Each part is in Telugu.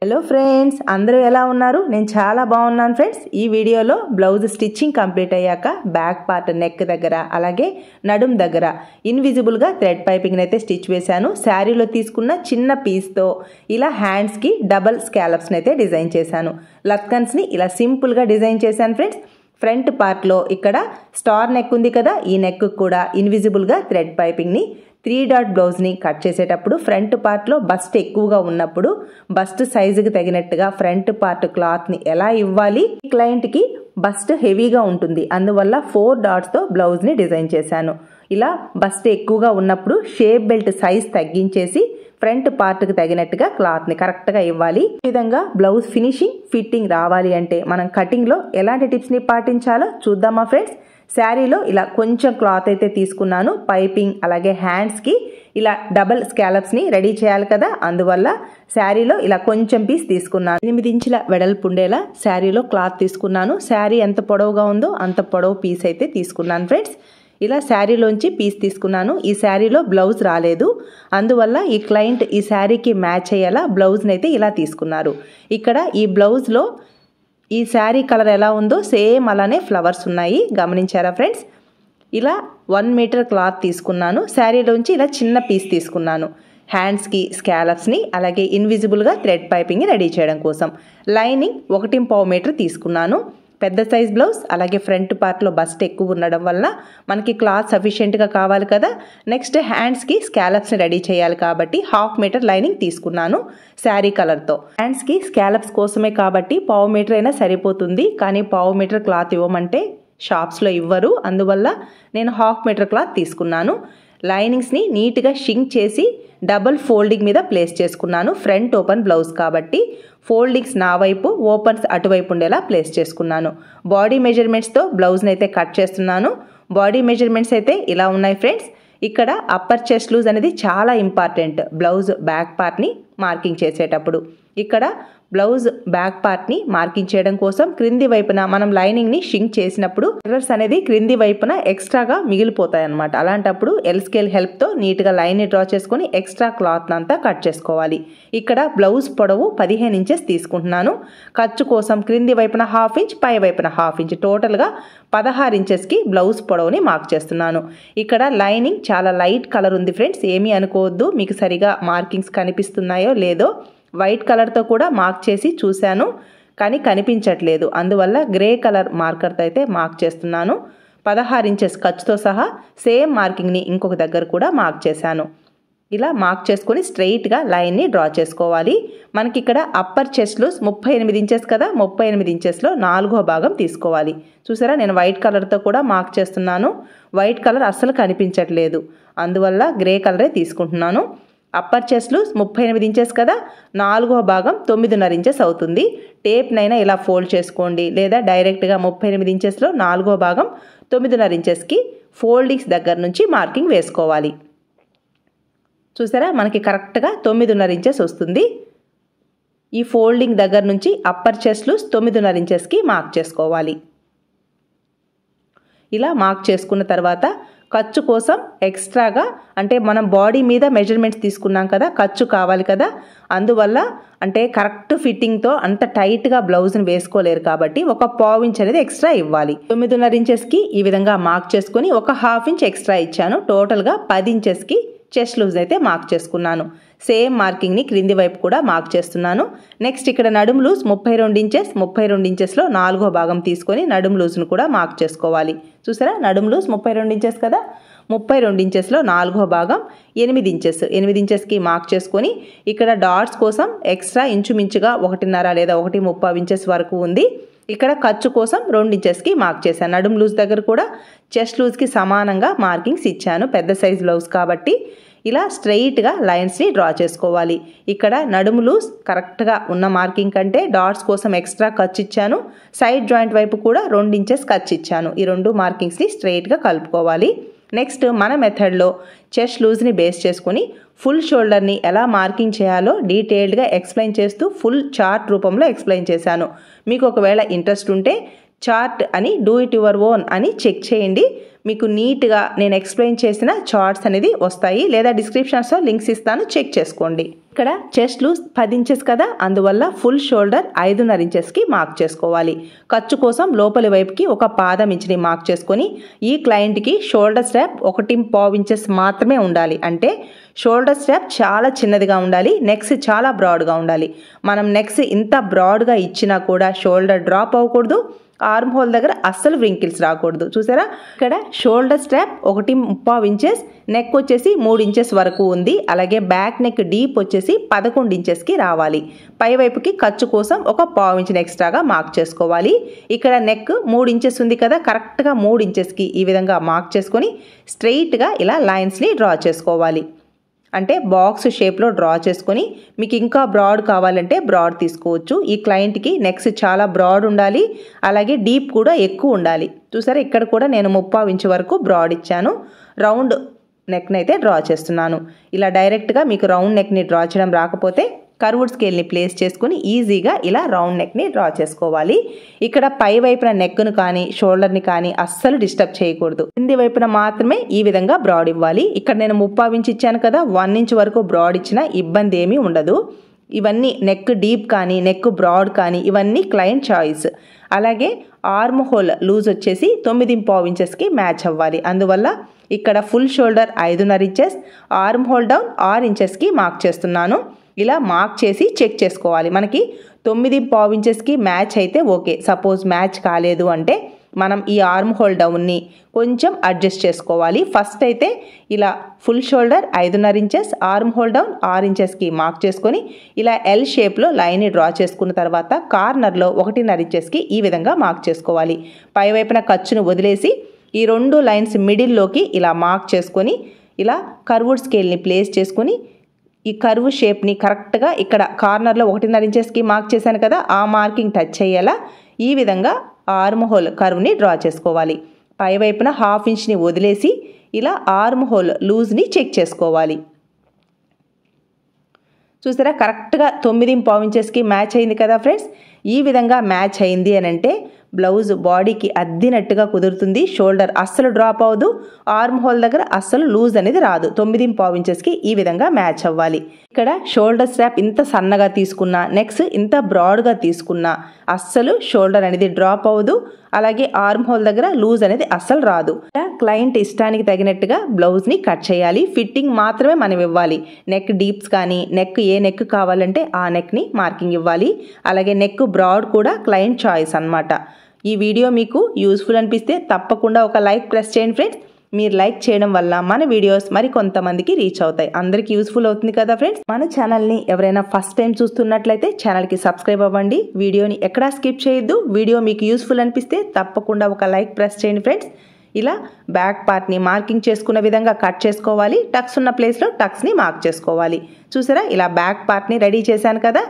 హలో ఫ్రెండ్స్, అందరూ ఎలా ఉన్నారు? నేను చాలా బాగున్నాను ఫ్రెండ్స్. ఈ వీడియోలో బ్లౌజ్ స్టిచ్చింగ్ కంప్లీట్ అయ్యాక బ్యాక్ పార్ట్ నెక్ దగ్గర అలాగే నడుం దగ్గర ఇన్విజిబుల్గా థ్రెడ్ పైపింగ్ అయితే స్టిచ్ వేశాను. శారీలో తీసుకున్న చిన్న పీస్తో ఇలా హ్యాండ్స్కి డబల్ స్కాలప్స్ని అయితే డిజైన్ చేశాను. లత్కన్స్ని ఇలా సింపుల్గా డిజైన్ చేశాను ఫ్రెండ్స్. ఫ్రంట్ పార్ట్లో ఇక్కడ స్టార్ నెక్ ఉంది కదా, ఈ నెక్ కూడా ఇన్విజిబుల్గా థ్రెడ్ పైపింగ్ని 3 డాట్ బ్లౌజ్ని కట్ చేసేటప్పుడు ఫ్రంట్ పార్ట్లో బస్ట్ ఎక్కువగా ఉన్నప్పుడు బస్ట్ సైజుకి తగినట్టుగా ఫ్రంట్ పార్ట్ క్లాత్ని ఎలా ఇవ్వాలి, క్లయింట్కి బస్ట్ హెవీగా ఉంటుంది, అందువల్ల 4 డాట్స్తో బ్లౌజ్ని డిజైన్ చేశాను. ఇలా బస్ట్ ఎక్కువగా ఉన్నప్పుడు షేప్ బెల్ట్ సైజ్ తగ్గించేసి ఫ్రంట్ పార్ట్కి తగినట్టుగా క్లాత్ని కరెక్ట్గా ఇవ్వాలి. ఈ విధంగా బ్లౌజ్ ఫినిషింగ్ ఫిట్టింగ్ రావాలి అంటే మనం కటింగ్లో ఎలాంటి టిప్స్ని పాటించాలో చూద్దామా ఫ్రెండ్స్. శారీలో ఇలా కొంచెం క్లాత్ అయితే తీసుకున్నాను. పైపింగ్ అలాగే హ్యాండ్స్కి ఇలా డబల్ స్కాలప్స్ని రెడీ చేయాలి కదా, అందువల్ల శారీలో ఇలా కొంచెం పీస్ తీసుకున్నాను. 8 ఇంచుల వెడల్పు ఉండేలా శారీలో క్లాత్ తీసుకున్నాను. శారీ ఎంత పొడవుగా ఉందో అంత పొడవు పీస్ అయితే తీసుకున్నాను ఫ్రెండ్స్. ఇలా శారీలోంచి పీస్ తీసుకున్నాను. ఈ శారీలో బ్లౌజ్ రాలేదు, అందువల్ల ఈ క్లయింట్ ఈ శారీకి మ్యాచ్ అయ్యేలా బ్లౌజ్ని అయితే ఇలా తీసుకున్నారు. ఇక్కడ ఈ బ్లౌజ్లో ఈ శారీ కలర్ ఎలా ఉందో సేమ్ అలానే ఫ్లవర్స్ ఉన్నాయి, గమనించారా ఫ్రెండ్స్. ఇలా 1 మీటర్ క్లాత్ తీసుకున్నాను. శారీలోంచి ఇలా చిన్న పీస్ తీసుకున్నాను. హ్యాండ్స్కి స్కాలప్స్ని అలాగే ఇన్విజిబుల్గా థ్రెడ్ పైపింగ్ రెడీ చేయడం కోసం లైనింగ్ 1.5 మీటర్ తీసుకున్నాను. పెద్ద సైజ్ బ్లౌజ్ అలాగే ఫ్రంట్ పార్ట్లో బస్ట్ ఎక్కువ ఉండడం వల్ల మనకి క్లాత్ సఫిషియెంట్గా కావాలి కదా. నెక్స్ట్ హ్యాండ్స్కి స్కాలప్స్ని రెడీ చేయాలి కాబట్టి 1/2 మీటర్ లైనింగ్ తీసుకున్నాను శారీ కలర్తో. హ్యాండ్స్కి స్కాలప్స్ కోసమే కాబట్టి 1/2 మీటర్ అయినా సరిపోతుంది, కానీ 1/2 మీటర్ క్లాత్ ఇవ్వమంటే షాప్స్లో ఇవ్వరు, అందువల్ల నేను 1/2 మీటర్ క్లాత్ తీసుకున్నాను. లైనింగ్స్ని నీట్గా షింక్ చేసి డబుల్ ఫోల్డింగ్ మీద ప్లేస్ చేసుకున్నాను. ఫ్రంట్ ఓపెన్ బ్లౌజ్ కాబట్టి ఫోల్డింగ్స్ నా వైపు, ఓపెన్స్ అటువైపు ఉండేలా ప్లేస్ చేసుకున్నాను. బాడీ మెజర్మెంట్స్తో బ్లౌజ్ని అయితే కట్ చేస్తున్నాను. బాడీ మెజర్మెంట్స్ అయితే ఇలా ఉన్నాయి ఫ్రెండ్స్. ఇక్కడ అప్పర్ చెస్ట్ లూజ్ అనేది చాలా ఇంపార్టెంట్ బ్లౌజ్ బ్యాక్ పార్ట్ని మార్కింగ్ చేసేటప్పుడు. ఇక్కడ బ్లౌజ్ బ్యాక్ పార్ట్ని మార్కింగ్ చేయడం కోసం క్రింది వైపున మనం లైనింగ్ని షింక్ చేసినప్పుడు మిర్రర్స్ అనేది క్రింది వైపున ఎక్స్ట్రాగా మిగిలిపోతాయి అన్నమాట. అలాంటప్పుడు ఎల్ స్కేల్ హెల్ప్తో నీట్గా లైన్ని డ్రా చేసుకొని ఎక్స్ట్రా క్లాత్ అంతా కట్ చేసుకోవాలి. ఇక్కడ బ్లౌజ్ పొడవు 15 ఇంచెస్ తీసుకుంటున్నాను. ఖర్చు కోసం క్రింది వైపున 1/2 ఇంచ్, పై వైపున 1/2 ఇంచ్, టోటల్గా 16 ఇంచెస్కి బ్లౌజ్ పొడవుని మార్క్ చేస్తున్నాను. ఇక్కడ లైనింగ్ చాలా లైట్ కలర్ ఉంది ఫ్రెండ్స్, ఏమీ అనుకోవద్దు. మీకు సరిగా మార్కింగ్స్ కనిపిస్తున్నాయో లేదో, వైట్ కలర్తో కూడా మార్క్ చేసి చూశాను కానీ కనిపించట్లేదు, అందువల్ల గ్రే కలర్ మార్కర్తో అయితే మార్క్ చేస్తున్నాను. 16 ఇంచెస్ ఖర్చుతో సహా సేమ్ మార్కింగ్ని ఇంకొక దగ్గర కూడా మార్క్ చేశాను. ఇలా మార్క్ చేసుకొని స్ట్రెయిట్గా లైన్ని డ్రా చేసుకోవాలి. మనకి ఇక్కడ అప్పర్ చెస్ట్ లూజ్ 38 ఇంచెస్ కదా, 38 ఇంచెస్లో 4వ భాగం తీసుకోవాలి. చూసారా, నేను వైట్ కలర్తో కూడా మార్క్ చేస్తున్నాను. వైట్ కలర్ అస్సలు కనిపించట్లేదు, అందువల్ల గ్రే కలరే తీసుకుంటున్నాను. అప్పర్ చెస్ట్ లూజ్ 38 ఇంచెస్ కదా, 4వ భాగం 9.5 ఇంచెస్ అవుతుంది. టేప్నైనా ఇలా ఫోల్డ్ చేసుకోండి, లేదా డైరెక్ట్గా 38 ఇంచెస్లో 4వ భాగం 9.5 ఇంచెస్కి ఫోల్డింగ్స్ దగ్గర నుంచి మార్కింగ్ వేసుకోవాలి. చూసారా, మనకి కరెక్ట్గా 9.5 ఇంచెస్ వస్తుంది. ఈ ఫోల్డింగ్ దగ్గర నుంచి అప్పర్ చెస్ట్ లూజ్ 9.5 ఇంచెస్కి మార్క్ చేసుకోవాలి. ఇలా మార్క్ చేసుకున్న తర్వాత ఖర్చు కోసం ఎక్స్ట్రాగా, అంటే మనం బాడీ మీద మెజర్మెంట్స్ తీసుకున్నాం కదా, ఖర్చు కావాలి కదా, అందువల్ల అంటే కరెక్ట్ ఫిట్టింగ్తో అంత టైట్గా బ్లౌజ్ని వేసుకోలేరు కాబట్టి 1/4 ఇంచ్ అనేది ఎక్స్ట్రా ఇవ్వాలి. 9.5 ఇంచెస్కి ఈ విధంగా మార్క్ చేసుకుని 1/2 ఇంచ్ ఎక్స్ట్రా ఇచ్చాను. టోటల్గా 10 ఇంచెస్కి చెస్ట్ లూజ్ అయితే మార్క్ చేసుకున్నాను. సేమ్ మార్కింగ్ని క్రింది వైపు కూడా మార్క్ చేస్తున్నాను. నెక్స్ట్ ఇక్కడ నడుము లూజ్ 32 ఇంచెస్, 32 ఇంచెస్లో 4వ భాగం తీసుకొని నడుము లూజ్ను కూడా మార్క్ చేసుకోవాలి. చూసారా, నడుము లూజ్ 32 ఇంచెస్ కదా, 32 ఇంచెస్లో 4వ భాగం 8 ఇంచెస్, 8 ఇంచెస్కి మార్క్ చేసుకొని ఇక్కడ డాట్స్ కోసం ఎక్స్ట్రా ఇంచుమించుగా 1.5 లేదా 1.35 ఇంచెస్ వరకు ఉంది. ఇక్కడ ఖర్చు కోసం 2 ఇంచెస్కి మార్క్ చేశాను. నడుము లూజ్ దగ్గర కూడా చెస్ట్ లూజ్కి సమానంగా మార్కింగ్స్ ఇచ్చాను, పెద్ద సైజ్ బ్లౌజ్ కాబట్టి. ఇలా స్ట్రెయిట్గా లైన్స్ని డ్రా చేసుకోవాలి. ఇక్కడ నడుము లూజ్ కరెక్ట్గా ఉన్న మార్కింగ్ కంటే డాట్స్ కోసం ఎక్స్ట్రా ఖర్చు ఇచ్చాను. సైడ్ జాయింట్ వైపు కూడా 2 ఇంచెస్ ఖర్చు ఇచ్చాను. ఈ 2 మార్కింగ్స్ని స్ట్రెయిట్గా కలుపుకోవాలి. నెక్స్ట్ మన మెథడ్లో చెస్ట్ లూజ్ని బేస్ చేసుకొని ఫుల్ షోల్డర్ని ఎలా మార్కింగ్ చేయాలో డీటెయిల్డ్గా ఎక్స్ప్లెయిన్ చేస్తూ ఫుల్ చార్ట్ రూపంలో ఎక్స్ప్లెయిన్ చేశాను. మీకు ఒకవేళ ఇంట్రెస్ట్ ఉంటే చార్ట్ అని డూ ఇట్ యువర్ ఓన్ అని చెక్ చేయండి. మీకు నీట్గా నేను ఎక్స్ప్లెయిన్ చేసిన చార్ట్స్ అనేది వస్తాయి, లేదా డిస్క్రిప్షన్స్లో లింక్స్ ఇస్తాను, చెక్ చేసుకోండి. ఇక్కడ చెస్ట్ లూజ్ 10 ఇంచెస్ కదా, అందువల్ల ఫుల్ షోల్డర్ 5.5 ఇంచెస్కి మార్క్ చేసుకోవాలి. ఖర్చు కోసం లోపలి వైపుకి ఒక పాదం ఇంచుని మార్క్ చేసుకొని ఈ క్లయింట్కి షోల్డర్ స్ట్రాప్ 1.5 ఇంచెస్ మాత్రమే ఉండాలి. అంటే షోల్డర్ స్ట్రాప్ చాలా చిన్నదిగా ఉండాలి, నెక్స్ చాలా బ్రాడ్గా ఉండాలి. మనం నెక్స్ ఇంత బ్రాడ్గా ఇచ్చినా కూడా షోల్డర్ డ్రాప్ అవ్వకూడదు, ఆర్మ్ హోల్ దగ్గర అస్సలు వ్రింకిల్స్ రాకూడదు. చూసారా, ఇక్కడ షోల్డర్ స్ట్రాప్ 1.5 ఇంచెస్, నెక్ వచ్చేసి 3 ఇంచెస్ వరకు ఉంది. అలాగే బ్యాక్ నెక్ డీప్ వచ్చేసి 11 ఇంచెస్కి రావాలి. పై వైపుకి ఖర్చు కోసం ఒక 1/4 ఇంచ్ ఎక్స్ట్రాగా మార్క్ చేసుకోవాలి. ఇక్కడ నెక్ 3 ఇంచెస్ ఉంది కదా, కరెక్ట్గా 3 ఇంచెస్కి ఈ విధంగా మార్క్ చేసుకొని స్ట్రెయిట్గా ఇలా లైన్స్ని డ్రా చేసుకోవాలి. అంటే బాక్స్ షేప్లో డ్రా చేసుకొని మీకు ఇంకా బ్రాడ్ కావాలంటే బ్రాడ్ తీసుకోవచ్చు. ఈ క్లయింట్కి నెక్స్ చాలా బ్రాడ్ ఉండాలి, అలాగే డీప్ కూడా ఎక్కువ ఉండాలి. చూసారా, ఇక్కడ కూడా నేను 3/4 ఇంచ్ వరకు బ్రాడ్ ఇచ్చాను. రౌండ్ నెక్ని అయితే డ్రా చేస్తున్నాను. ఇలా డైరెక్ట్గా మీకు రౌండ్ నెక్ని డ్రా చేయడం రాకపోతే కర్వ్డ్ స్కేల్ని ప్లేస్ చేసుకుని ఈజీగా ఇలా రౌండ్ నెక్ని డ్రా చేసుకోవాలి. ఇక్కడ పై వైపున నెక్ను కానీ షోల్డర్ని కానీ అస్సలు డిస్టర్బ్ చేయకూడదు. కింది వైపున మాత్రమే ఈ విధంగా బ్రాడ్ ఇవ్వాలి. ఇక్కడ నేను 3/4 ఇంచ్ ఇచ్చాను కదా, 1 ఇంచ్ వరకు బ్రాడ్ ఇచ్చినా ఇబ్బంది ఏమీ ఉండదు. ఇవన్నీ నెక్ డీప్ కానీ నెక్ బ్రాడ్ కానీ ఇవన్నీ క్లయింట్ చాయిస్. అలాగే ఆర్మ్ హోల్ లూజ్ వచ్చేసి 9.5 ఇంచెస్కి మ్యాచ్ అవ్వాలి. అందువల్ల ఇక్కడ full shoulder 5.5 inches, arm hole down 6 ఇంచెస్కి మార్క్ చేస్తున్నాను. ఇలా మార్క్ చేసి చెక్ చేసుకోవాలి. మనకి 9.5 ఇంచెస్కి మ్యాచ్ అయితే ఓకే. సపోజ్ మ్యాచ్ కాలేదు అంటే మనం ఈ ఆర్మ్ హోల్ డౌన్ని కొంచెం అడ్జస్ట్ చేసుకోవాలి. ఫస్ట్ అయితే ఇలా full shoulder 5.5 inches, arm hole down 6 ఇంచెస్కి మార్క్ చేసుకొని ఇలా ఎల్ షేప్లో లైన్ని డ్రా చేసుకున్న తర్వాత కార్నర్లో 1.5 ఇంచెస్కి ఈ విధంగా మార్క్ చేసుకోవాలి. పై వైపున ఖర్చును వదిలేసి ఈ 2 లైన్స్ మిడిల్లోకి ఇలా మార్క్ చేసుకొని ఇలా కర్వ్డ్ స్కేల్ని ప్లేస్ చేసుకొని ఈ కర్వ్ షేప్ని కరెక్ట్గా ఇక్కడ కార్నర్లో 1.5 ఇంచెస్కి మార్క్ చేశాను కదా, ఆ మార్కింగ్ టచ్ అయ్యేలా ఈ విధంగా ఆర్మ్ హోల్ కర్వ్ని డ్రా చేసుకోవాలి. పై వైపున 1/2 ఇంచ్ని వదిలేసి ఇలా ఆర్మ్ హోల్ లూజ్ని చెక్ చేసుకోవాలి. చూసారా, కరెక్ట్గా 9.5 ఇంచెస్కి మ్యాచ్ అయింది కదా ఫ్రెండ్స్. ఈ విధంగా మ్యాచ్ అయింది అని అంటే బ్లౌజ్ బాడీకి అద్దినట్టుగా కుదురుతుంది, షోల్డర్ అస్సలు డ్రాప్ అవ్వదు, ఆర్మ్ హోల్ దగ్గర అస్సలు లూజ్ అనేది రాదు. 9.5 ఇంచెస్కి ఈ విధంగా మ్యాచ్ అవ్వాలి. ఇక్కడ షోల్డర్ స్ట్రాప్ ఇంత సన్నగా తీసుకున్నా, నెక్స్ట్ ఇంత బ్రాడ్గా తీసుకున్నా అస్సలు షోల్డర్ అనేది డ్రాప్ అవ్వదు, అలాగే ఆర్మ్ హోల్ దగ్గర లూజ్ అనేది అస్సలు రాదు. క్లయింట్ ఇష్టానికి తగినట్టుగా బ్లౌజ్ని కట్ చేయాలి. ఫిట్టింగ్ మాత్రమే మనం ఇవ్వాలి. నెక్ డీప్స్ కానీ నెక్ ఏ నెక్ కావాలంటే ఆ నెక్ని మార్కింగ్ ఇవ్వాలి. అలాగే నెక్ బ్రాడ్ కూడా క్లయింట్ చాయిస్ అన్నమాట. ఈ వీడియో మీకు యూస్ఫుల్ అనిపిస్తే తప్పకుండా ఒక లైక్ ప్రెస్ చేయండి ఫ్రెండ్స్. మీరు లైక్ చేయడం వల్ల మన వీడియోస్ మరి కొంతమందికి రీచ్ అవుతాయి, అందరికీ యూస్ఫుల్ అవుతుంది కదా ఫ్రెండ్స్. మన ఛానల్ని ఎవరైనా ఫస్ట్ టైం చూస్తున్నట్లయితే ఛానల్కి సబ్స్క్రైబ్ అవ్వండి. వీడియోని ఎక్కడా స్కిప్ చేయొద్దు. వీడియో మీకు యూస్ఫుల్ అనిపిస్తే తప్పకుండా ఒక లైక్ ప్రెస్ చేయండి ఫ్రెండ్స్. ఇలా బ్యాక్ పార్ట్ని మార్కింగ్ చేసుకున్న విధంగా కట్ చేసుకోవాలి. టక్స్ ఉన్న ప్లేస్లో టక్స్ని మార్క్ చేసుకోవాలి. చూసారా, ఇలా బ్యాక్ పార్ట్ని రెడీ చేశాను కదా.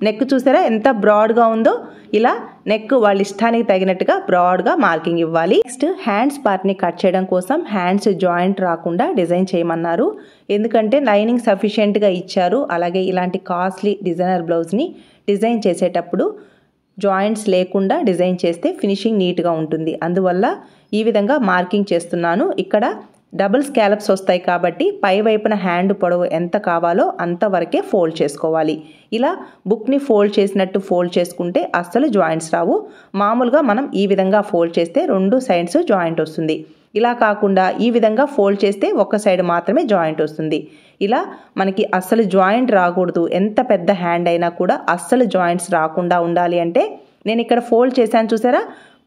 నెక్ చూసారా ఎంత బ్రాడ్గా ఉందో. ఇలా నెక్ వాళ్ళ ఇష్టానికి తగినట్టుగా బ్రాడ్గా మార్కింగ్ ఇవ్వాలి. నెక్స్ట్ హ్యాండ్స్ పార్ట్ని కట్ చేయడం కోసం హ్యాండ్స్ జాయింట్ రాకుండా డిజైన్ చేయమన్నారు. ఎందుకంటే లైనింగ్ సఫిషియెంట్గా ఇచ్చారు. అలాగే ఇలాంటి కాస్ట్లీ డిజైనర్ బ్లౌజ్ని డిజైన్ చేసేటప్పుడు జాయింట్స్ లేకుండా డిజైన్ చేస్తే ఫినిషింగ్ నీట్గా ఉంటుంది. అందువల్ల ఈ విధంగా మార్కింగ్ చేస్తున్నాను. ఇక్కడ డబుల్ స్కాలప్స్ వస్తాయి కాబట్టి పై వైపున హ్యాండ్ పొడవు ఎంత కావాలో అంతవరకే ఫోల్డ్ చేసుకోవాలి. ఇలా బుక్ని ఫోల్డ్ చేసినట్టు ఫోల్డ్ చేసుకుంటే అస్సలు జాయింట్స్ రావు. మామూలుగా మనం ఈ విధంగా ఫోల్డ్ చేస్తే 2 సైడ్స్ జాయింట్ వస్తుంది. ఇలా కాకుండా ఈ విధంగా ఫోల్డ్ చేస్తే ఒక సైడ్ మాత్రమే జాయింట్ వస్తుంది. ఇలా మనకి అస్సలు జాయింట్ రాకూడదు. ఎంత పెద్ద హ్యాండ్ అయినా కూడా అస్సలు జాయింట్స్ రాకుండా ఉండాలి అంటే నేను ఇక్కడ ఫోల్డ్ చేశాను చూసారా,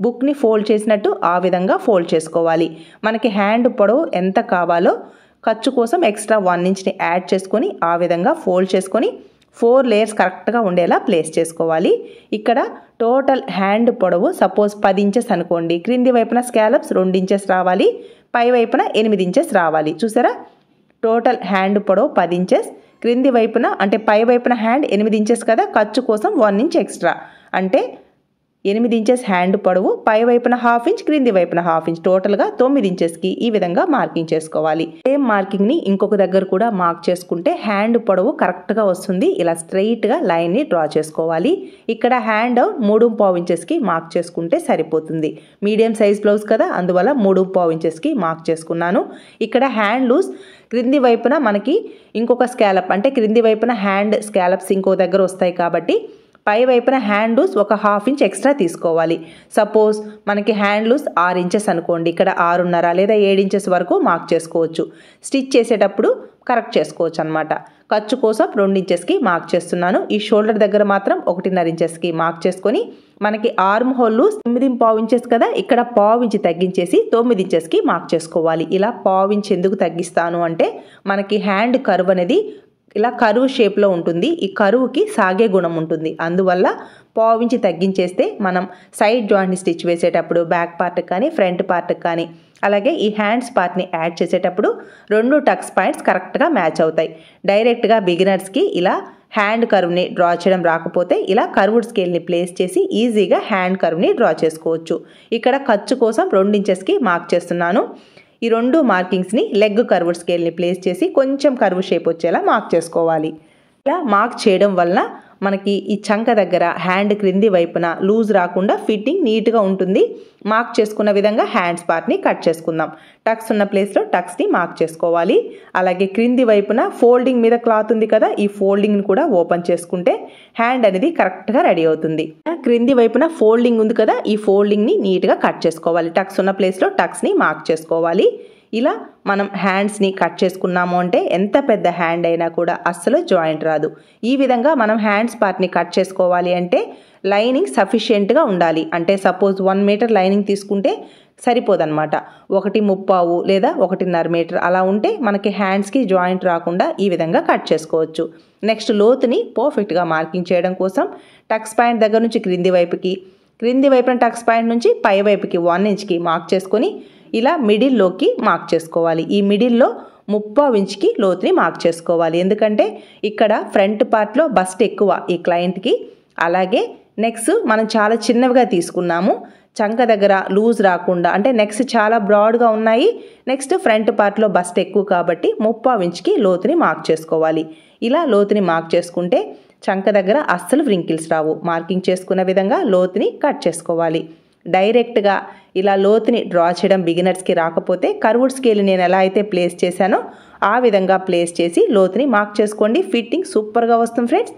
బుక్ని ఫోల్డ్ చేసినట్టు ఆ విధంగా ఫోల్డ్ చేసుకోవాలి. మనకి హ్యాండ్ పొడవు ఎంత కావాలో ఖర్చు కోసం ఎక్స్ట్రా 1 ఇంచ్ని యాడ్ చేసుకొని ఆ విధంగా ఫోల్డ్ చేసుకొని 4 లేయర్స్ కరెక్ట్గా ఉండేలా ప్లేస్ చేసుకోవాలి. ఇక్కడ టోటల్ హ్యాండ్ పొడవు సపోజ్ 10 ఇంచెస్ అనుకోండి. క్రింది వైపున స్కాలప్స్ 2 ఇంచెస్ రావాలి, పై వైపున 8 ఇంచెస్ రావాలి. చూసారా, టోటల్ హ్యాండ్ పొడవు 10 ఇంచెస్, క్రింది వైపున అంటే పై వైపున హ్యాండ్ 8 ఇంచెస్ కదా, ఖర్చు కోసం 1 ఇంచ్ ఎక్స్ట్రా అంటే 8 ఇంచెస్ హ్యాండ్ పొడవు, పై వైపున 1/2 ఇంచ్, క్రింది వైపున 1/2 ఇంచ్, టోటల్గా 9 ఇంచెస్కి ఈ విధంగా మార్కింగ్ చేసుకోవాలి. సేమ్ మార్కింగ్ని ఇంకొక దగ్గర కూడా మార్క్ చేసుకుంటే హ్యాండ్ పొడవు కరెక్ట్గా వస్తుంది. ఇలా స్ట్రైట్గా లైన్ని డ్రా చేసుకోవాలి. ఇక్కడ హ్యాండ్ 3.5 ఇంచెస్కి మార్క్ చేసుకుంటే సరిపోతుంది. మీడియం సైజ్ బ్లౌజ్ కదా, అందువల్ల 3.5 ఇంచెస్కి మార్క్ చేసుకున్నాను. ఇక్కడ హ్యాండ్ లూజ్ క్రింది వైపున మనకి ఇంకొక స్కాలప్ అంటే క్రింది వైపున హ్యాండ్ స్కాలప్స్ ఇంకో దగ్గర వస్తాయి కాబట్టి పై వైపున హ్యాండ్ లూజ్ ఒక 1/2 ఇంచ్ ఎక్స్ట్రా తీసుకోవాలి. సపోజ్ మనకి హ్యాండ్ లూజ్ 6 ఇంచెస్ అనుకోండి, ఇక్కడ 6.5 లేదా 7 ఇంచెస్ వరకు మార్క్ చేసుకోవచ్చు. స్టిచ్ చేసేటప్పుడు కరెక్ట్ చేసుకోవచ్చు అనమాట. ఖర్చు కోసం 2 ఇంచెస్కి మార్క్ చేస్తున్నాను. ఈ షోల్డర్ దగ్గర మాత్రం 1.5 ఇంచెస్కి మార్క్ చేసుకొని మనకి ఆర్మ్ హోల్ లూజ్ 9.5 ఇంచెస్ కదా, ఇక్కడ 1/2 ఇంచ్ తగ్గించేసి 9 ఇంచెస్కి మార్క్ చేసుకోవాలి. ఇలా 1/2 ఇంచ్ ఎందుకు తగ్గిస్తాను అంటే మనకి హ్యాండ్ కర్వ్ అనేది ఇలా కరువు షేప్లో ఉంటుంది. ఈ కరువుకి సాగే గుణం ఉంటుంది. అందువల్ల 1/2 ఇంచ్ తగ్గించేస్తే మనం సైడ్ జాయింట్ని స్టిచ్ వేసేటప్పుడు బ్యాక్ పార్ట్కి కానీ ఫ్రంట్ పార్ట్కి కానీ అలాగే ఈ హ్యాండ్స్ పార్ట్ని యాడ్ చేసేటప్పుడు 2 టక్స్ పాయింట్స్ కరెక్ట్గా మ్యాచ్ అవుతాయి. డైరెక్ట్గా బిగినర్స్కి ఇలా హ్యాండ్ కర్వ్ని డ్రా చేయడం రాకపోతే ఇలా కర్వ్డ్ స్కేల్ని ప్లేస్ చేసి ఈజీగా హ్యాండ్ కర్వ్ని డ్రా చేసుకోవచ్చు. ఇక్కడ ఖర్చు కోసం 2 ఇంచెస్కి మార్క్ చేస్తున్నాను. ఈ 2 మార్కింగ్స్ని లెగ్ కర్వ్డ్ స్కేల్ని ప్లేస్ చేసి కొంచెం కర్వ్ షేప్ వచ్చేలా మార్క్ చేసుకోవాలి. ఇలా మార్క్ చేయడం వల్ల మనకి ఈ చంక దగ్గర హ్యాండ్ క్రింది వైపున లూజ్ రాకుండా ఫిట్టింగ్ నీట్గా ఉంటుంది. మార్క్ చేసుకున్న విధంగా హ్యాండ్స్ పార్ట్ని కట్ చేసుకుందాం. టక్స్ ఉన్న ప్లేస్లో టక్స్ని మార్క్ చేసుకోవాలి. అలాగే క్రింది వైపున ఫోల్డింగ్ మీద క్లాత్ ఉంది కదా, ఈ ఫోల్డింగ్ని కూడా ఓపెన్ చేసుకుంటే హ్యాండ్ అనేది కరెక్ట్గా రెడీ అవుతుంది. క్రింది వైపున ఫోల్డింగ్ ఉంది కదా, ఈ ఫోల్డింగ్ని నీట్గా కట్ చేసుకోవాలి. టక్స్ ఉన్న ప్లేస్లో టక్స్ని మార్క్ చేసుకోవాలి. ఇలా మనం హ్యాండ్స్ని కట్ చేసుకున్నాము అంటే ఎంత పెద్ద హ్యాండ్ అయినా కూడా అస్సలు జాయింట్ రాదు. ఈ విధంగా మనం హ్యాండ్స్ పార్ట్ని కట్ చేసుకోవాలి అంటే లైనింగ్ సఫిషియెంట్గా ఉండాలి. అంటే సపోజ్ 1 మీటర్ లైనింగ్ తీసుకుంటే సరిపోదన్నమాట. 1.35 లేదా 1.5 మీటర్ అలా ఉంటే మనకి హ్యాండ్స్కి జాయింట్ రాకుండా ఈ విధంగా కట్ చేసుకోవచ్చు. నెక్స్ట్ లోతుని పర్ఫెక్ట్గా మార్కింగ్ చేయడం కోసం టక్స్ పాయింట్ దగ్గర నుంచి క్రింది వైపున టక్స్ పాయింట్ నుంచి పై వైపుకి 1 ఇంచ్కి మార్క్ చేసుకొని ఇలా మిడిల్లోకి మార్క్ చేసుకోవాలి. ఈ మిడిల్లో 3/4 ఇంచ్కి లోతుని మార్క్ చేసుకోవాలి. ఎందుకంటే ఇక్కడ ఫ్రంట్ పార్ట్లో బస్ట్ ఎక్కువ ఈ క్లయింట్కి. అలాగే నెక్స్ట్ మనం చాలా చిన్నవిగా తీసుకున్నాము. చంక దగ్గర లూజ్ రాకుండా అంటే నెక్స్ట్ చాలా బ్రాడ్గా ఉన్నాయి. నెక్స్ట్ ఫ్రంట్ పార్ట్లో బస్ట్ ఎక్కువ కాబట్టి 3/4 ఇంచ్కి లోతుని మార్క్ చేసుకోవాలి. ఇలా లోతుని మార్క్ చేసుకుంటే చంక దగ్గర అస్సలు వ్రింకిల్స్ రావు. మార్కింగ్ చేసుకున్న విధంగా లోతుని కట్ చేసుకోవాలి. డైరెక్ట్గా ఇలా లోతుని డ్రా చేయడం బిగినర్స్కి రాకపోతే కర్వ్డ్ స్కేల్ నేను ఎలా అయితే ప్లేస్ చేశానో ఆ విధంగా ప్లేస్ చేసి లోతుని మార్క్ చేసుకోండి. ఫిట్టింగ్ సూపర్గా వస్తుంది ఫ్రెండ్స్.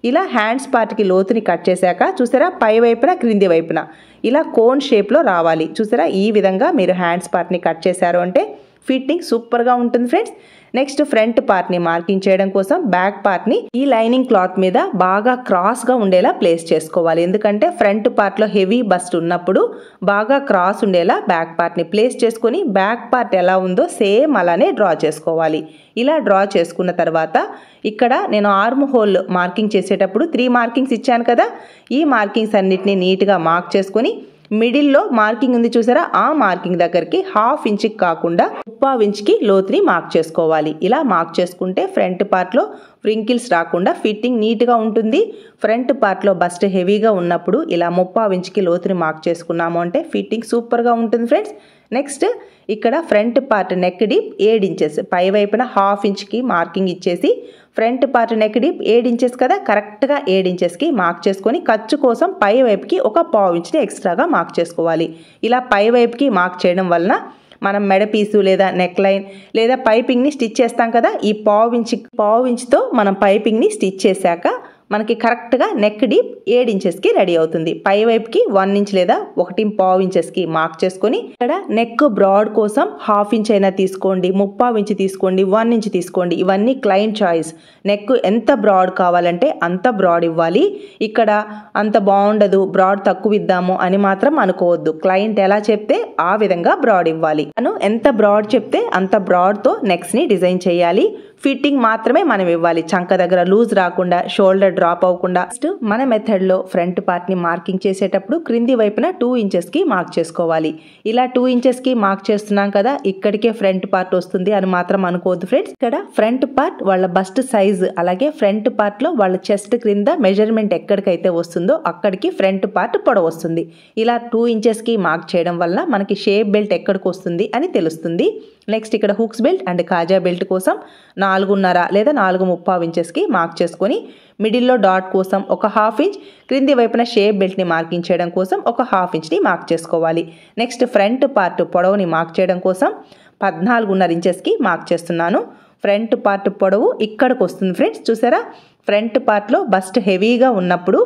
ఇలా హ్యాండ్స్ పార్ట్కి లోతుని కట్ చేశాక చూసారా పై వైపున క్రింది వైపున ఇలా కోన్ షేప్లో రావాలి. చూసారా ఈ విధంగా మీరు హ్యాండ్స్ పార్ట్ని కట్ చేశారు అంటే ఫిట్టింగ్ సూపర్గా ఉంటుంది ఫ్రెండ్స్. నెక్స్ట్ ఫ్రంట్ పార్ట్ని మార్కింగ్ చేయడం కోసం బ్యాక్ పార్ట్ని ఈ లైనింగ్ క్లాత్ మీద బాగా క్రాస్గా ఉండేలా ప్లేస్ చేసుకోవాలి. ఎందుకంటే ఫ్రంట్ పార్ట్లో హెవీ బస్ట్ ఉన్నప్పుడు బాగా క్రాస్ ఉండేలా బ్యాక్ పార్ట్ని ప్లేస్ చేసుకొని బ్యాక్ పార్ట్ ఎలా ఉందో సేమ్ అలానే డ్రా చేసుకోవాలి. ఇలా డ్రా చేసుకున్న తర్వాత ఇక్కడ నేను ఆర్మ్ హోల్ మార్కింగ్ చేసేటప్పుడు 3 మార్కింగ్స్ ఇచ్చాను కదా, ఈ మార్కింగ్స్ అన్నిటిని నీట్గా మార్క్ చేసుకొని మిడిల్లో మార్కింగ్ ఉంది చూసారా, ఆ మార్కింగ్ దగ్గరికి 1/2 ఇంచ్కి కాకుండా 3/4 ఇంచ్కి లోతుని మార్క్ చేసుకోవాలి. ఇలా మార్క్ చేసుకుంటే ఫ్రంట్ పార్ట్లో వ్రింకిల్స్ రాకుండా ఫిట్టింగ్ నీట్గా ఉంటుంది. ఫ్రంట్ పార్ట్లో బస్ట్ హెవీగా ఉన్నప్పుడు ఇలా 3/4 ఇంచ్కి లోతుని మార్క్ చేసుకున్నాము అంటే ఫిట్టింగ్ సూపర్గా ఉంటుంది ఫ్రెండ్స్. నెక్స్ట్ ఇక్కడ front part neck deep 7 inches, పై వైపున 1/2 ఇంచ్కి మార్కింగ్ ఇచ్చేసి front part neck deep 7 inches కదా, కరెక్ట్గా 7 ఇంచెస్కి మార్క్ చేసుకొని ఖర్చు కోసం పై వైపుకి ఒక 1/4 ఇంచ్ని ఎక్స్ట్రాగా మార్క్ చేసుకోవాలి. ఇలా పై వైపుకి మార్క్ చేయడం వలన మనం మెడ పీసు లేదా నెక్ లైన్ లేదా పైపింగ్ని స్టిచ్ చేస్తాం కదా, ఈ 1/4 ఇంచ్తో మనం పైపింగ్ని స్టిచ్ చేశాక మనకి కరెక్ట్గా నెక్ డీప్ 7 ఇంచెస్కి రెడీ అవుతుంది. పై వైపుకి 1 ఇంచ్ లేదా 1.5 ఇంచెస్కి మార్క్ చేసుకొని ఇక్కడ నెక్ బ్రాడ్ కోసం 1/2 ఇంచ్ అయినా తీసుకోండి, 3/4 ఇంచ్ తీసుకోండి, 1 ఇంచ్ తీసుకోండి. ఇవన్నీ క్లయింట్ చాయిస్. నెక్ ఎంత బ్రాడ్ కావాలంటే అంత బ్రాడ్ ఇవ్వాలి. ఇక్కడ అంత బాగుండదు, బ్రాడ్ తక్కువ ఇద్దాము అని మాత్రం అనుకోవద్దు. క్లయింట్ ఎలా చెప్తే ఆ విధంగా బ్రాడ్ ఇవ్వాలి. మనం ఎంత బ్రాడ్ చెప్తే అంత బ్రాడ్తో నెక్స్ని డిజైన్ చేయాలి. ఫిట్టింగ్ మాత్రమే మనం ఇవ్వాలి, చంక దగ్గర లూజ్ రాకుండా, షోల్డర్ డ్రాప్ అవ్వకుండా. నెక్స్ట్ మన మెథడ్లో ఫ్రంట్ పార్ట్ని మార్కింగ్ చేసేటప్పుడు క్రింది వైపున 2 ఇంచెస్కి మార్క్ చేసుకోవాలి. ఇలా 2 ఇంచెస్కి మార్క్ చేస్తున్నాం కదా, ఇక్కడికే ఫ్రంట్ పార్ట్ వస్తుంది అని మాత్రం అనుకోవద్దు ఫ్రెండ్స్. ఇక్కడ ఫ్రంట్ పార్ట్ వాళ్ళ బస్ట్ సైజ్, అలాగే ఫ్రంట్ పార్ట్లో వాళ్ళ చెస్ట్ క్రింద మెజర్మెంట్ ఎక్కడికైతే వస్తుందో అక్కడికి ఫ్రంట్ పార్ట్ పొడవు వస్తుంది. ఇలా 2 ఇంచెస్కి మార్క్ చేయడం వల్ల మనకి షేప్ బెల్ట్ ఎక్కడికి వస్తుంది అని తెలుస్తుంది. నెక్స్ట్ ఇక్కడ హుక్స్ బెల్ట్ అండ్ కాజా బెల్ట్ కోసం 4.5 లేదా 4.75 ఇంచెస్కి మార్క్ చేసుకొని మిడిల్లో డాట్ కోసం ఒక 1/2 ఇంచ్, క్రింది వైపున షేప్ బెల్ట్ని మార్కింగ్ చేయడం కోసం ఒక 1/2 ఇంచ్ని మార్క్ చేసుకోవాలి. నెక్స్ట్ ఫ్రంట్ పార్ట్ పొడవుని మార్క్ చేయడం కోసం 14.5 ఇంచెస్కి మార్క్ చేస్తున్నాను. ఫ్రంట్ పార్ట్ పొడవు ఇక్కడికి వస్తుంది ఫ్రెండ్స్. చూసారా, ఫ్రంట్ పార్ట్లో బస్ట్ హెవీగా ఉన్నప్పుడు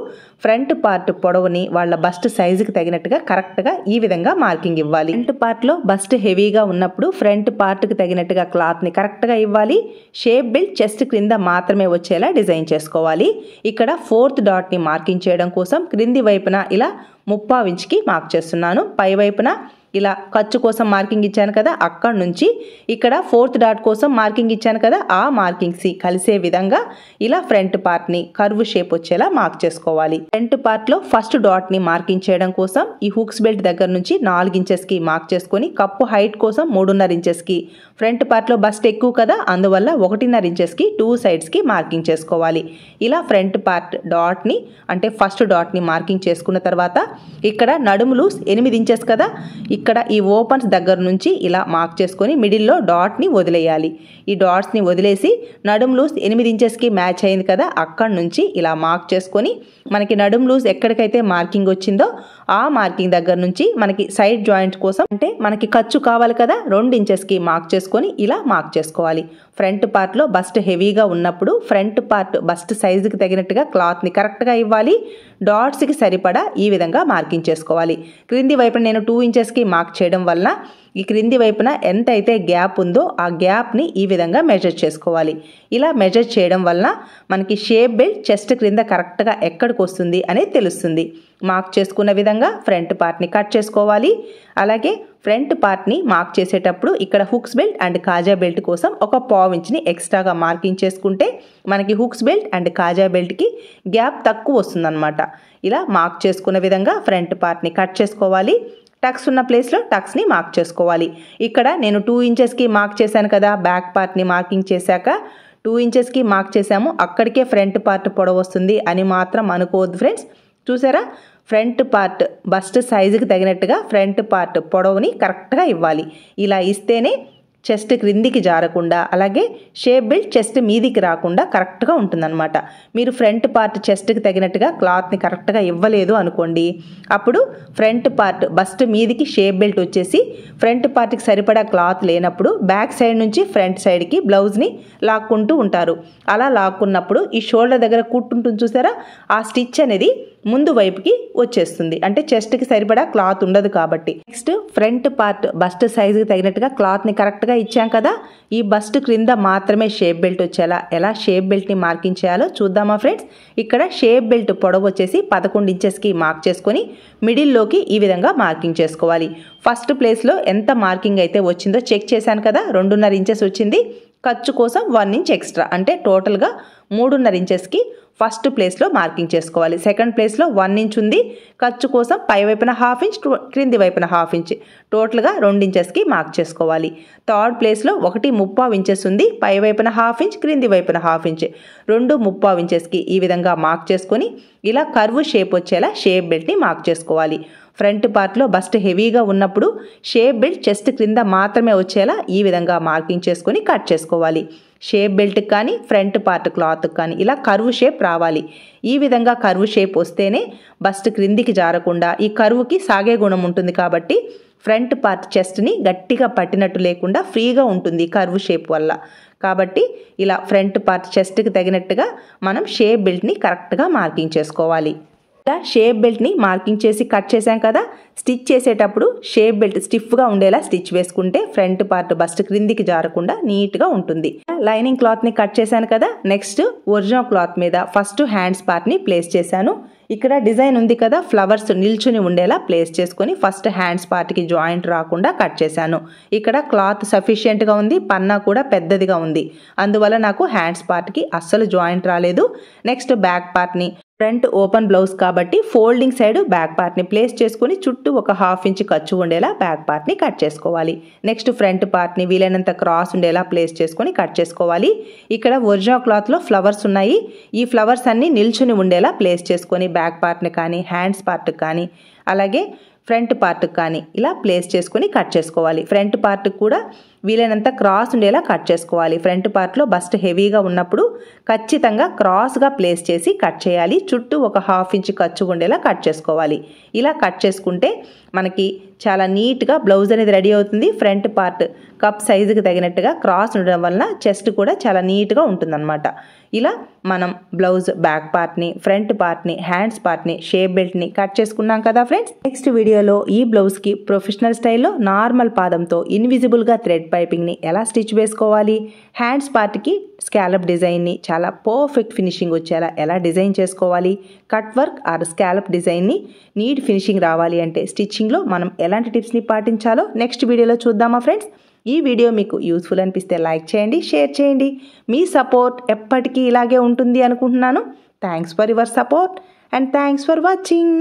ఫ్రంట్ పార్ట్ పొడవుని వాళ్ళ బస్ట్ సైజుకి తగినట్టుగా కరెక్ట్గా ఈ విధంగా మార్కింగ్ ఇవ్వాలి. ఫ్రంట్ పార్ట్లో బస్ట్ హెవీగా ఉన్నప్పుడు ఫ్రంట్ పార్ట్కి తగినట్టుగా క్లాత్ని కరెక్ట్గా ఇవ్వాలి. షేప్ బెల్ట్ చెస్ట్ క్రింద మాత్రమే వచ్చేలా డిజైన్ చేసుకోవాలి. ఇక్కడ 4th డాట్ని మార్కింగ్ చేయడం కోసం క్రింది వైపున ఇలా 3/4 ఇంచ్కి మార్క్ చేస్తున్నాను. పై వైపున ఇలా ఖర్చు కోసం మార్కింగ్ ఇచ్చాను కదా, అక్కడ నుంచి ఇక్కడ 4th డాట్ కోసం మార్కింగ్ ఇచ్చాను కదా, ఆ మార్కింగ్స్ కలిసే విధంగా ఇలా ఫ్రంట్ పార్ట్ని కర్వ్ షేప్ వచ్చేలా మార్క్ చేసుకోవాలి. ఫ్రంట్ పార్ట్లో ఫస్ట్ డాట్ని మార్కింగ్ చేయడం కోసం ఈ హుక్స్ బెల్ట్ దగ్గర నుంచి 4 ఇంచెస్కి మార్క్ చేసుకొని కప్పు హైట్ కోసం 3.5 ఇంచెస్కి, ఫ్రంట్ పార్ట్లో బస్ట్ ఎక్కువ కదా అందువల్ల 1.5 ఇంచెస్కి 2 సైడ్స్కి మార్కింగ్ చేసుకోవాలి. ఇలా ఫ్రంట్ పార్ట్ డాట్ని అంటే ఫస్ట్ డాట్ని మార్కింగ్ చేసుకున్న తర్వాత ఇక్కడ నడుము లూస్ 8 ఇంచెస్ కదా, ఇక్కడ ఈ ఓపెన్స్ దగ్గర నుంచి ఇలా మార్క్ చేసుకొని మిడిల్లో డాట్ని వదిలేయాలి. ఈ డాట్స్ని వదిలేసి నడుము లూస్ 8 ఇంచెస్కి మ్యాచ్ అయింది కదా, అక్కడ నుంచి ఇలా మార్క్ చేసుకొని మనకి నడుము లూస్ ఎక్కడికైతే మార్కింగ్ వచ్చిందో ఆ మార్కింగ్ దగ్గర నుంచి మనకి సైడ్ జాయింట్ కోసం అంటే మనకి ఖర్చు కావాలి కదా 2 ఇంచెస్కి మార్క్ చేసుకొని ఇలా మార్క్ చేసుకోవాలి. ఫ్రంట్ పార్ట్లో బస్ట్ హెవీగా ఉన్నప్పుడు ఫ్రంట్ పార్ట్ బస్ట్ సైజుకి తగినట్టుగా క్లాత్ని కరెక్ట్గా ఇవ్వాలి. డాట్స్కి సరిపడా ఈ విధంగా మార్కింగ్ చేసుకోవాలి. క్రింది వైపున నేను 2 ఇంచెస్కి మార్క్ చేయడం వల్ల ఈ క్రింది వైపున ఎంత అయితే గ్యాప్ ఉందో ఆ గ్యాప్ని ఈ విధంగా మెజర్ చేసుకోవాలి. ఇలా మెజర్ చేయడం వల్ల మనకి షేప్ బెల్ట్ చెస్ట్ క్రింద కరెక్ట్గా ఎక్కడికి వస్తుంది అనేది తెలుస్తుంది. మార్క్ చేసుకున్న విధంగా ఫ్రంట్ పార్ట్ని కట్ చేసుకోవాలి. అలాగే ఫ్రంట్ పార్ట్ని మార్క్ చేసేటప్పుడు ఇక్కడ హుక్స్ బెల్ట్ అండ్ కాజా బెల్ట్ కోసం ఒక 1/4 ఇంచ్ని ఎక్స్ట్రాగా మార్కింగ్ చేసుకుంటే మనకి హుక్స్ బెల్ట్ అండ్ కాజా బెల్ట్కి గ్యాప్ తక్కువ వస్తుందన్నమాట. ఇలా మార్క్ చేసుకున్న విధంగా ఫ్రంట్ పార్ట్ని కట్ చేసుకోవాలి. టక్స్ ఉన్న ప్లేస్లో టక్స్ని మార్క్ చేసుకోవాలి. ఇక్కడ నేను 2 ఇంచెస్కి మార్క్ చేశాను కదా, బ్యాక్ పార్ట్ని మార్కింగ్ చేశాక 2 ఇంచెస్కి మార్క్ చేశాము, అక్కడికే ఫ్రంట్ పార్ట్ పొడవు వస్తుంది అని మాత్రం అనుకోవద్దు ఫ్రెండ్స్. చూసారా, ఫ్రంట్ పార్ట్ బస్ట్ సైజుకి తగినట్టుగా ఫ్రంట్ పార్ట్ పొడవుని కరెక్ట్గా ఇవ్వాలి. ఇలా ఇస్తేనే చెస్ట్ క్రిందికి జారకుండా అలాగే షేప్ బెల్ట్ చెస్ట్ మీదికి రాకుండా కరెక్ట్గా ఉంటుందన్నమాట. మీరు ఫ్రంట్ పార్ట్ చెస్ట్కి తగినట్టుగా క్లాత్ని కరెక్ట్గా ఇవ్వలేదు అనుకోండి, అప్పుడు ఫ్రంట్ పార్ట్ బస్ట్ మీదికి షేప్ బెల్ట్ వచ్చేసి ఫ్రంట్ పార్ట్కి సరిపడా క్లాత్ లేనప్పుడు బ్యాక్ సైడ్ నుంచి ఫ్రంట్ సైడ్కి బ్లౌజ్ని లాక్కుంటూ ఉంటారు. అలా లాక్కున్నప్పుడు ఈ షోల్డర్ దగ్గర కుట్టుంటుంది చూసారా, ఆ స్టిచ్ అనేది ముందు వైపుకి వచ్చేస్తుంది, అంటే చెస్ట్కి సరిపడా క్లాత్ ఉండదు కాబట్టి. నెక్స్ట్ ఫ్రంట్ పార్ట్ బస్ట్ సైజుకి తగినట్టుగా క్లాత్ని కరెక్ట్గా ఇచ్చాం కదా, ఈ బస్ట్ క్రింద మాత్రమే షేప్ బెల్ట్ వచ్చేలా ఎలా షేప్ బెల్ట్ని మార్కింగ్ చేయాలో చూద్దామా ఫ్రెండ్స్. ఇక్కడ షేప్ బెల్ట్ పొడవు వచ్చేసి 11 ఇంచెస్కి మార్క్ చేసుకొని మిడిల్లోకి ఈ విధంగా మార్కింగ్ చేసుకోవాలి. ఫస్ట్ ప్లేస్లో ఎంత మార్కింగ్ అయితే వచ్చిందో చెక్ చేశాను కదా, 2.5 ఇంచెస్ వచ్చింది. ఖర్చు కోసం 1 ఇంచ్ ఎక్స్ట్రా అంటే టోటల్గా 3.5 ఇంచెస్కి ఫస్ట్ ప్లేస్లో మార్కింగ్ చేసుకోవాలి. సెకండ్ ప్లేస్లో 1 ఇంచ్ ఉంది. ఖర్చు కోసం పై వైపున 1/2 ఇంచ్, క్రింది వైపున 1/2 ఇంచ్, టోటల్గా 2 ఇంచెస్కి మార్క్ చేసుకోవాలి. థర్డ్ ప్లేస్లో 1.75 ఇంచెస్ ఉంది. పై వైపున 1/2 ఇంచ్, క్రింది వైపున 1/2 ఇంచ్, 2.75 ఇంచెస్కి ఈ విధంగా మార్క్ చేసుకొని ఇలా కర్వ్ షేప్ వచ్చేలా షేప్ బెల్ట్ని మార్క్ చేసుకోవాలి. ఫ్రంట్ పార్ట్లో బస్ట్ హెవీగా ఉన్నప్పుడు షేప్ బెల్ట్ చెస్ట్ క్రింద మాత్రమే వచ్చేలా ఈ విధంగా మార్కింగ్ చేసుకొని కట్ చేసుకోవాలి. షేప్ బెల్ట్కి కానీ ఫ్రంట్ పార్ట్ క్లాత్కి కానీ ఇలా కర్వ్ షేప్ రావాలి. ఈ విధంగా కర్వ్ షేప్ వస్తేనే బస్ట్ క్రిందికి జారకుండా ఈ కర్వ్కి సాగే గుణం ఉంటుంది కాబట్టి ఫ్రంట్ పార్ట్ చెస్ట్ని గట్టిగా పట్టినట్టు లేకుండా ఫ్రీగా ఉంటుంది కర్వ్ షేప్ వల్ల. కాబట్టి ఇలా ఫ్రంట్ పార్ట్ చెస్ట్కి తగినట్టుగా మనం షేప్ బెల్ట్ని కరెక్ట్గా మార్కింగ్ చేసుకోవాలి. ఇలా షేప్ బెల్ట్ని మార్కింగ్ చేసి కట్ చేసాం కదా, స్టిచ్ చేసేటప్పుడు షేప్ బెల్ట్ స్టిఫ్గా ఉండేలా స్టిచ్ వేసుకుంటే ఫ్రంట్ పార్ట్ బస్ట్ క్రిందికి జారకుండా నీట్గా ఉంటుంది. లైనింగ్ క్లాత్ని కట్ చేశాను కదా, నెక్స్ట్ ఒరిజినల్ క్లాత్ మీద ఫస్ట్ హ్యాండ్స్ పార్ట్ని ప్లేస్ చేశాను. ఇక్కడ డిజైన్ ఉంది కదా, ఫ్లవర్స్ నిల్చుని ఉండేలా ప్లేస్ చేసుకొని ఫస్ట్ హ్యాండ్స్ పార్ట్కి జాయింట్ రాకుండా కట్ చేశాను. ఇక్కడ క్లాత్ సఫిషియెంట్గా ఉంది, పన్నా కూడా పెద్దదిగా ఉంది, అందువల్ల నాకు హ్యాండ్స్ పార్ట్కి అస్సలు జాయింట్ రాలేదు. నెక్స్ట్ బ్యాక్ పార్ట్ని ఫ్రంట్ ఓపెన్ బ్లౌజ్ కాబట్టి ఫోల్డింగ్ సైడ్ బ్యాక్ పార్ట్ని ప్లేస్ చేసుకొని చుట్టూ ఒక 1/2 ఇంచ్ ఖర్చు ఉండేలా బ్యాక్ పార్ట్ని కట్ చేసుకోవాలి. నెక్స్ట్ ఫ్రంట్ పార్ట్ని వీలైనంత క్రాస్ ఉండేలా ప్లేస్ చేసుకొని కట్ చేసుకోవాలి. ఇక్కడ ఒరిజినల్ క్లాత్లో ఫ్లవర్స్ ఉన్నాయి, ఈ ఫ్లవర్స్ అన్నీ నిల్చుని ఉండేలా ప్లేస్ చేసుకొని బ్యాక్ పార్ట్ని కానీ హ్యాండ్స్ పార్ట్ కానీ అలాగే ఫ్రంట్ పార్ట్కి కానీ ఇలా ప్లేస్ చేసుకొని కట్ చేసుకోవాలి. ఫ్రంట్ పార్ట్కి కూడా వీలైనంత క్రాస్ ఉండేలా కట్ చేసుకోవాలి. ఫ్రంట్ పార్ట్లో బస్ట్ హెవీగా ఉన్నప్పుడు ఖచ్చితంగా క్రాస్గా ప్లేస్ చేసి కట్ చేయాలి. చుట్టూ ఒక 1/2 ఇంచ్ ఖర్చు ఉండేలా కట్ చేసుకోవాలి. ఇలా కట్ చేసుకుంటే మనకి చాలా నీట్గా బ్లౌజ్ అనేది రెడీ అవుతుంది. ఫ్రంట్ పార్ట్ కప్ సైజుకి తగినట్టుగా క్రాస్ ఉండడం వలన చెస్ట్ కూడా చాలా నీట్గా ఉంటుందన్నమాట. ఇలా మనం బ్లౌజ్ బ్యాక్ పార్ట్ని, ఫ్రంట్ పార్ట్ని, హ్యాండ్స్ పార్ట్ని, షేప్ బెల్ట్ని కట్ చేసుకున్నాం కదా ఫ్రెండ్స్. నెక్స్ట్ వీడియోలో ఈ బ్లౌజ్కి ప్రొఫెషనల్ స్టైల్లో నార్మల్ పాదంతో ఇన్విజిబుల్గా థ్రెడ్ పైపింగ్ని ఎలా స్టిచ్ వేసుకోవాలి, హ్యాండ్స్ పార్ట్కి స్కాలప్ డిజైన్ని చాలా పర్ఫెక్ట్ ఫినిషింగ్ వచ్చేలా ఎలా డిజైన్ చేసుకోవాలి, కట్ వర్క్ ఆర్ స్కాలప్ డిజైన్ని నీట్ ఫినిషింగ్ రావాలి అంటే స్టిచ్చింగ్లో మనం ఎలాంటి టిప్స్ని పాటించాలో నెక్స్ట్ వీడియోలో చూద్దామా ఫ్రెండ్స్. ఈ వీడియో మీకు యూస్ఫుల్ అనిపిస్తే లైక్ చేయండి, షేర్ చేయండి. మీ సపోర్ట్ ఎప్పటికీ ఇలాగే ఉంటుంది అనుకుంటున్నాను. Thanks for your support and thanks for watching.